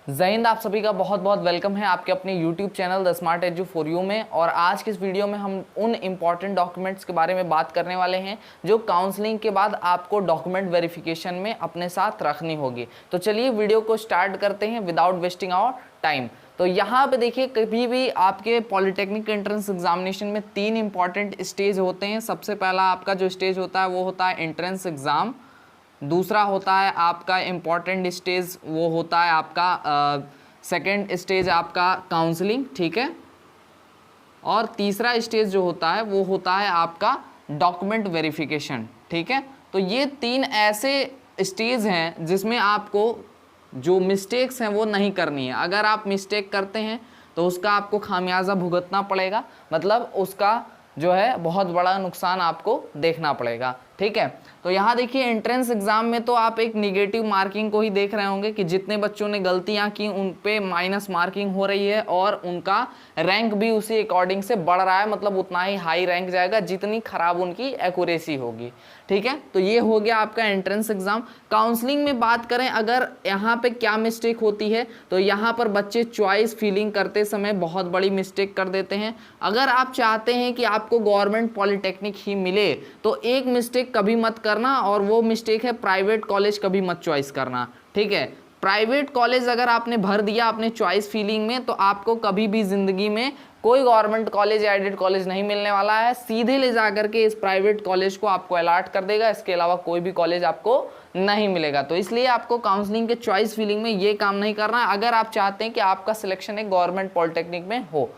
जय हिंद। आप सभी का बहुत बहुत वेलकम है आपके अपने YouTube channel the smart edu for you में। और आज के इस वीडियो में हम उन इम्पॉर्टेंट डॉक्यूमेंट्स के बारे में बात करने वाले हैं जो काउंसलिंग के बाद आपको डॉक्यूमेंट वेरिफिकेशन में अपने साथ रखनी होगी। तो चलिए वीडियो को स्टार्ट करते हैं विदाउट वेस्टिंग आवर टाइम। तो यहाँ पे देखिए, कभी भी आपके पॉलिटेक्निक एंट्रेंस एग्जामिनेशन में 3 इंपॉर्टेंट स्टेज होते हैं। सबसे पहला आपका जो स्टेज होता है वो होता है एंट्रेंस एग्ज़ाम। दूसरा होता है आपका इम्पॉर्टेंट स्टेज वो होता है आपका सेकंड स्टेज आपका काउंसलिंग, ठीक है। और तीसरा स्टेज जो होता है वो होता है आपका डॉक्यूमेंट वेरिफिकेशन, ठीक है। तो ये 3 ऐसे स्टेज हैं जिसमें आपको जो मिस्टेक्स हैं वो नहीं करनी है। अगर आप मिस्टेक करते हैं तो उसका आपको खामियाजा भुगतना पड़ेगा, मतलब उसका जो है बहुत बड़ा नुकसान आपको देखना पड़ेगा, ठीक है। तो यहाँ देखिए एंट्रेंस एग्जाम में तो आप एक निगेटिव मार्किंग को ही देख रहे होंगे कि जितने बच्चों ने गलतियाँ की उन पे माइनस मार्किंग हो रही है और उनका रैंक भी उसी अकॉर्डिंग से बढ़ रहा है, मतलब उतना ही हाई रैंक जाएगा जितनी खराब उनकी एक्यूरेसी होगी, ठीक है। तो ये हो गया आपका एंट्रेंस एग्जाम। काउंसलिंग में बात करें अगर यहाँ पे क्या मिस्टेक होती है तो यहाँ पर बच्चे चॉइस फिलिंग करते समय बहुत बड़ी मिस्टेक कर देते हैं। अगर आप चाहते हैं कि आपको गवर्नमेंट पॉलिटेक्निक ही मिले तो एक मिस्टेक कभी मत करना, और वो मिस्टेक है प्राइवेट कॉलेज कभी मत चॉइस करना, ठीक है। प्राइवेट कॉलेज अगर आपने भर दिया अपने चॉइस फीलिंग में तो आपको कभी भी जिंदगी में कोई गवर्नमेंट कॉलेज या एडेड कॉलेज नहीं मिलने वाला है। सीधे ले जा करके इस प्राइवेट कॉलेज को आपको अलॉट कर देगा, इसके अलावा कोई भी कॉलेज आपको नहीं मिलेगा। तो इसलिए आपको काउंसलिंग के चॉइस फीलिंग में ये काम नहीं करना है अगर आप चाहते हैं कि आपका सिलेक्शन एक गवर्नमेंट पॉलिटेक्निक में हो।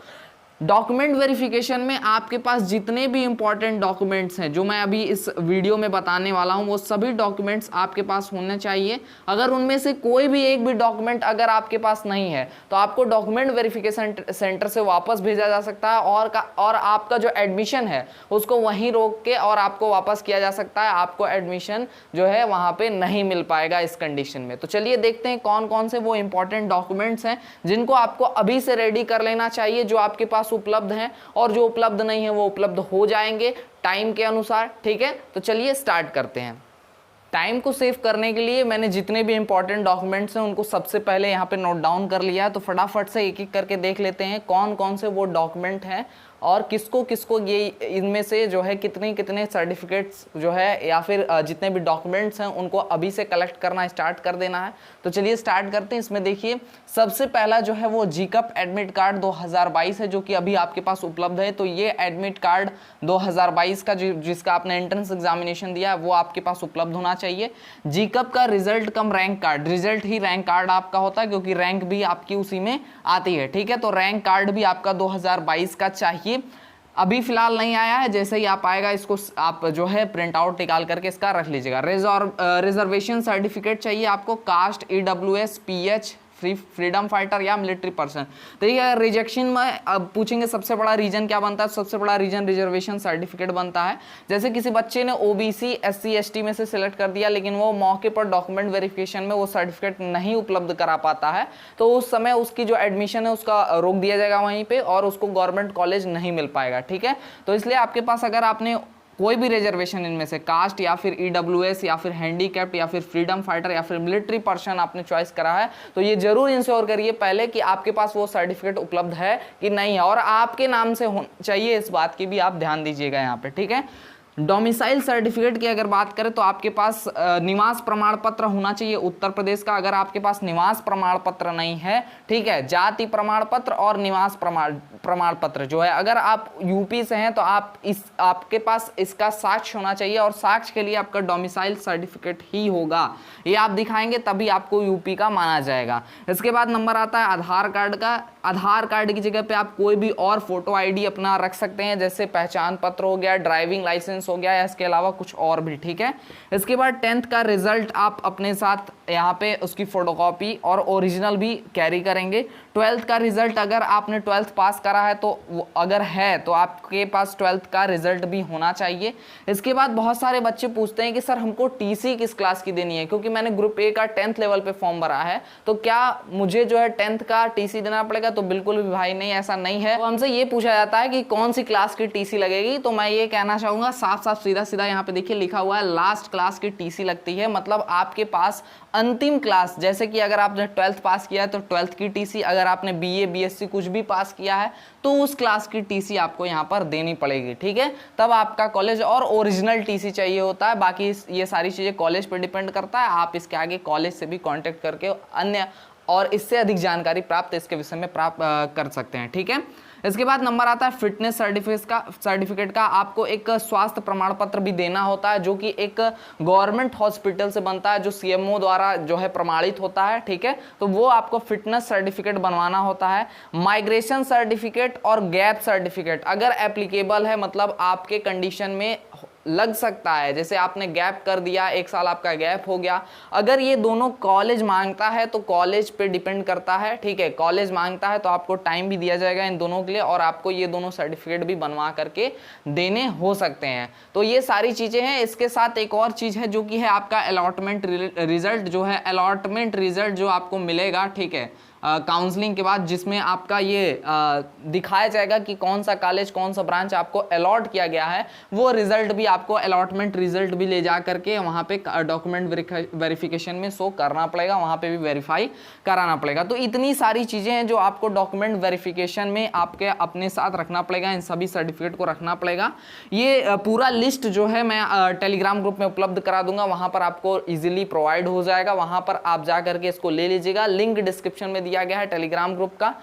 डॉक्यूमेंट वेरिफिकेशन में आपके पास जितने भी इंपॉर्टेंट डॉक्यूमेंट्स हैं जो मैं अभी इस वीडियो में बताने वाला हूं वो सभी डॉक्यूमेंट्स आपके पास होने चाहिए। अगर उनमें से कोई भी एक भी डॉक्यूमेंट अगर आपके पास नहीं है तो आपको डॉक्यूमेंट वेरिफिकेशन सेंटर से वापस भेजा जा सकता है और आपका जो एडमिशन है उसको वहीं रोक के और आपको वापस किया जा सकता है। आपको एडमिशन जो है वहाँ पर नहीं मिल पाएगा इस कंडीशन में। तो चलिए देखते हैं कौन कौन से वो इंपॉर्टेंट डॉक्यूमेंट्स हैं जिनको आपको अभी से रेडी कर लेना चाहिए, जो आपके पास उपलब्ध हैं, और जो उपलब्ध नहीं है वो उपलब्ध हो जाएंगे टाइम के अनुसार, ठीक है। तो चलिए स्टार्ट करते हैं। टाइम को सेव करने के लिए मैंने जितने भी इंपॉर्टेंट डॉक्यूमेंट्स हैं उनको सबसे पहले यहाँ पे नोट डाउन कर लिया है। तो फटाफट से एक एक करके देख लेते हैं कौन कौन से वो डॉक्यूमेंट हैं और किसको किसको ये इनमें से जो है कितने कितने सर्टिफिकेट्स जो है या फिर जितने भी डॉक्यूमेंट्स हैं उनको अभी से कलेक्ट करना स्टार्ट कर देना है। तो चलिए स्टार्ट करते हैं। इसमें देखिए सबसे पहला जो है वो जीकअप एडमिट कार्ड 2022 है जो कि अभी आपके पास उपलब्ध है। तो ये एडमिट कार्ड 2022 का जिसका आपने एंट्रेंस एग्जामिनेशन दिया है वो आपके पास उपलब्ध होना चाहिए। जीकअप का रिजल्ट कम रैंक कार्ड, रिजल्ट ही रैंक कार्ड आपका होता है क्योंकि रैंक भी आपकी उसी में आती है, ठीक है। तो रैंक कार्ड भी आपका 2022 का चाहिए। अभी फिलहाल नहीं आया है, जैसे ही आप आएगा इसको आप जो है प्रिंट आउट निकाल करके इसका रख लीजिएगा। रिजर्वेशन सर्टिफिकेट चाहिए आपको, caste, EWS, PH, freedom fighter या मिलिट्री पर्सन। तो ये रिजेक्शन में अब पूछेंगे सबसे बड़ा रीजन क्या बनता है। सबसे बड़ा रीजन रिजर्वेशन सर्टिफिकेट बनता है। जैसे किसी बच्चे ने OBC SC ST में से सिलेक्ट कर दिया लेकिन वो मौके पर डॉक्यूमेंट वेरिफिकेशन में वो सर्टिफिकेट नहीं उपलब्ध करा पाता है तो उस समय उसकी जो एडमिशन है उसका रोक दिया जाएगा वहीं पर और उसको गवर्नमेंट कॉलेज नहीं मिल पाएगा, ठीक है। तो इसलिए आपके पास अगर आपने कोई भी रिजर्वेशन इनमें से कास्ट या फिर EWS या फिर हैंडीकैप्ड या फिर फ्रीडम फाइटर या फिर मिलिट्री पर्सन आपने चॉइस करा है तो ये जरूर इंश्योर करिए पहले कि आपके पास वो सर्टिफिकेट उपलब्ध है कि नहीं है, और आपके नाम से होना चाहिए, इस बात की भी आप ध्यान दीजिएगा यहाँ पे, ठीक है। डोमिसाइल सर्टिफिकेट की अगर बात करें तो आपके पास निवास प्रमाण पत्र होना चाहिए उत्तर प्रदेश का। अगर आपके पास निवास प्रमाण पत्र नहीं है, ठीक है, जाति प्रमाण पत्र और निवास प्रमाण पत्र जो है, अगर आप यूपी से हैं तो आपके पास इसका साक्ष्य होना चाहिए और साक्ष्य के लिए आपका डोमिसाइल सर्टिफिकेट ही होगा। ये आप दिखाएंगे तभी आपको यूपी का माना जाएगा। इसके बाद नंबर आता है आधार कार्ड का। आधार कार्ड की जगह पे आप कोई भी और फोटो ID अपना रख सकते हैं, जैसे पहचान पत्र हो गया, ड्राइविंग लाइसेंस हो गया या इसके अलावा कुछ और भी, ठीक है। इसके बाद 10th का रिजल्ट आप अपने साथ यहाँ पे उसकी फोटोकॉपी और ओरिजिनल भी कैरी करेंगे। 12th का रिजल्ट अगर आपने 12th पास करा है तो अगर है तो आपके पास 12th का रिजल्ट भी होना चाहिए। इसके बाद बहुत सारे बच्चे पूछते हैं कि सर हमको TC किस क्लास की देनी है, क्योंकि मैंने ग्रुप A का 10th लेवल पे फॉर्म भरा है तो क्या मुझे जो है 10th का TC देना पड़ेगा। तो बिल्कुल भी भाई नहीं, ऐसा नहीं है। तो हमसे ये पूछा जाता है कि कौन सी क्लास की TC लगेगी, तो मैं ये कहना चाहूंगा साफ साफ सीधा सीधा यहाँ पे देखिए लिखा हुआ है लास्ट क्लास की TC लगती है, मतलब आपके पास अंतिम क्लास, जैसे कि अगर आपने 12th पास किया है तो 12th की टीसी, अगर आपने बीए बीएससी कुछ भी पास किया है तो उस क्लास की टीसी आपको यहाँ पर देनी पड़ेगी, ठीक है। तब आपका कॉलेज, और ओरिजिनल टीसी चाहिए होता है। बाकी ये सारी चीज़ें कॉलेज पर डिपेंड करता है, आप इसके आगे कॉलेज से भी कॉन्टेक्ट करके अन्य और इससे अधिक जानकारी प्राप्त इसके विषय में प्राप्त कर सकते हैं, ठीक है। इसके बाद नंबर आता है फिटनेस सर्टिफिकेट का। आपको एक स्वास्थ्य प्रमाण पत्र भी देना होता है, जो कि एक गवर्नमेंट हॉस्पिटल से बनता है, जो सीएमओ द्वारा जो है प्रमाणित होता है, ठीक है। तो वो आपको फिटनेस सर्टिफिकेट बनवाना होता है। माइग्रेशन सर्टिफिकेट और गैप सर्टिफिकेट अगर एप्लीकेबल है, मतलब आपके कंडीशन में लग सकता है, जैसे आपने गैप कर दिया, 1 साल आपका गैप हो गया, अगर ये दोनों कॉलेज मांगता है तो कॉलेज पे डिपेंड करता है, ठीक है। कॉलेज मांगता है तो आपको टाइम भी दिया जाएगा इन दोनों के लिए, और आपको ये दोनों सर्टिफिकेट भी बनवा करके देने हो सकते हैं। तो ये सारी चीज़ें हैं। इसके साथ एक और चीज़ है जो कि है आपका अलॉटमेंट रिजल्ट, जो है अलॉटमेंट रिजल्ट जो आपको मिलेगा, ठीक है, काउंसलिंग के बाद, जिसमें आपका ये दिखाया जाएगा कि कौन सा कॉलेज कौन सा ब्रांच आपको अलॉट किया गया है। वो रिजल्ट भी आपको, अलॉटमेंट रिजल्ट भी ले जा करके वहाँ पे डॉक्यूमेंट वेरिफिकेशन में शो करना पड़ेगा, वहाँ पे भी वेरीफाई कराना पड़ेगा। तो इतनी सारी चीज़ें हैं जो आपको डॉक्यूमेंट वेरिफिकेशन में आपके अपने साथ रखना पड़ेगा, इन सभी सर्टिफिकेट को रखना पड़ेगा। ये पूरा लिस्ट जो है मैं टेलीग्राम ग्रुप में उपलब्ध करा दूंगा, वहाँ पर आपको ईजिली प्रोवाइड हो जाएगा, वहाँ पर आप जा करके इसको ले लीजिएगा। लिंक डिस्क्रिप्शन में दिया गया है टेलीग्राम ग्रुप का।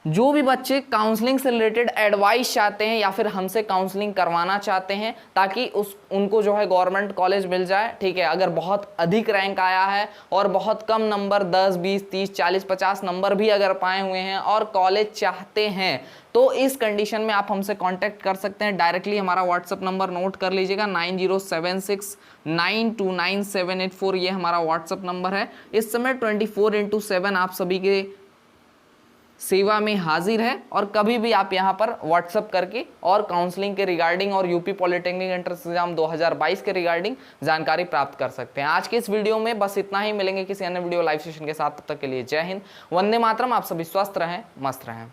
जो भी बच्चे काउंसलिंग से रिलेटेड एडवाइस चाहते हैं या फिर हमसे काउंसलिंग करवाना चाहते हैं ताकि उनको जो है गवर्नमेंट कॉलेज मिल जाए, ठीक है। अगर बहुत अधिक रैंक आया है और बहुत कम नंबर 10, 20, 30, 40, 50 नंबर भी अगर पाए हुए हैं और कॉलेज चाहते हैं, तो इस कंडीशन में आप हमसे कांटेक्ट कर सकते हैं। डायरेक्टली हमारा व्हाट्सअप नंबर नोट कर लीजिएगा, 9076929784, ये हमारा व्हाट्सअप नंबर है। इस समय 24/7 आप सभी के सेवा में हाजिर है, और कभी भी आप यहां पर व्हाट्सअप करके और काउंसलिंग के रिगार्डिंग और यूपी पॉलिटेक्निक एंट्रेंस एग्जाम 2022 के रिगार्डिंग जानकारी प्राप्त कर सकते हैं। आज के इस वीडियो में बस इतना ही, मिलेंगे किसी अन्य वीडियो लाइव सेशन के साथ। तब तक के लिए जय हिंद, वंदे मातरम। आप सभी स्वस्थ रहें, मस्त रहें।